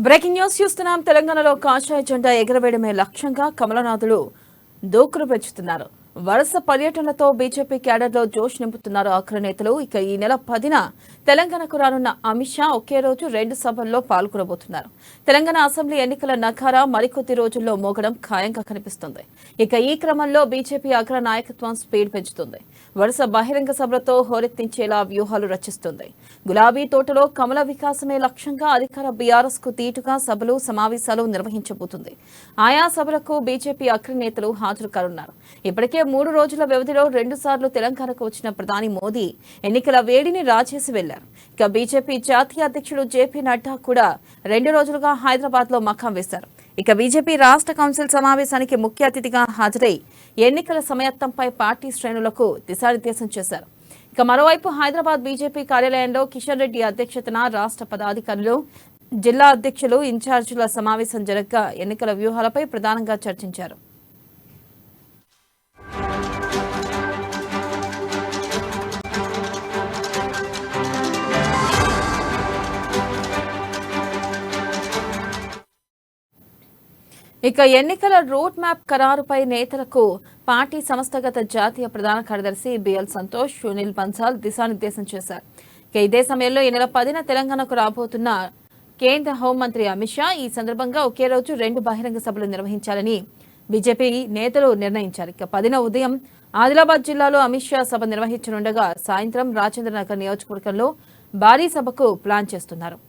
Breaking news చూస్తున్నాం. తెలంగాణలో కాషాయ జెండా ఎగరవేయడమే లక్ష్యంగా కమలనాథులు దూకుడు పెంచుతున్నారు. వరుస పర్యటనలతో బీజేపీ క్యాడర్లో జోష్ నింపుతున్నారు ఆఖరి నేతలు. ఇక ఈ నెల 10న తెలంగాణకు రానున్న అమిత్ షా ఒకే రోజు 2 సభల్లో పాల్గొనబోతున్నారు. తెలంగాణ అసెంబ్లీ ఎన్నికల నఖారా మరికొద్ది రోజుల్లో మోగడం ఖాయంగా కనిపిస్తుంది. ఇక ఈ క్రమంలో బీజేపీ అగ్ర నాయకత్వం స్పీడ్ పెంచుతుంది. వరుస బహిరంగ సభలతో హోరెత్తించేలా వ్యూహాలు రచిస్తుంది. గులాబీ తోటలో కమల వికాసమే లక్ష్యంగా అధికార బీఆర్ఎస్ కు తీటుగా సభలు సమావేశాలు నిర్వహించబోతుంది. ఆయా సభలకు బీజేపీ అగ్ర నేతలు హాజరు కానున్నారు. ఇప్పటికే 3 రోజుల వ్యవధిలో 2 సార్లు తెలంగాణకు వచ్చిన ప్రధాని మోదీ ఎన్నికల వేడిని రాజేసి వెళ్లారు. ఇక బీజేపీ జాతీయ అధ్యక్షుడు జేపీ నడ్డా కూడా 2 రోజులుగా హైదరాబాద్ లో మకాం వేశారు. ఇక బీజేపీ రాష్ట్ర కౌన్సిల్ సమావేశానికి ముఖ్య అతిథిగా హాజరై ఎన్నికల సమయత్తంపై పార్టీ శ్రేణులకు దిశానిర్దేశం చేశారు. ఇక మరోవైపు హైదరాబాద్ బీజేపీ కార్యాలయంలో కిషన్ రెడ్డి అధ్యక్షతన రాష్ట్ర పదాధికారులు, జిల్లా అధ్యక్షులు, ఇన్ఛార్జీల సమావేశం జరగగా ఎన్నికల వ్యూహాలపై ప్రధానంగా చర్చించారు. ఇక ఎన్నికల రూట్ మ్యాప్ ఖరారుపై నేతలకు పార్టీ సంస్థాగత జాతీయ ప్రధాన కార్యదర్శి బిఎల్ సంతోష్, సునీల్ బన్సాల్ దిశానిర్దేశం చేశారు. ఇక ఇదే సమయంలో ఈ నెల 10న తెలంగాణకు రాబోతున్న కేంద్ర హోంమంత్రి అమిత్ షా ఈ సందర్భంగా ఒకే రోజు 2 బహిరంగ సభలు నిర్వహించాలని బీజేపీ నేతలు నిర్ణయించారు. ఇక 10న ఉదయం ఆదిలాబాద్ జిల్లాలో అమిత్ షా సభ నిర్వహించనుండగా సాయంత్రం రాజేంద్రనగర్ నియోజకవర్గంలో భారీ సభకు ప్లాన్ చేస్తున్నారు.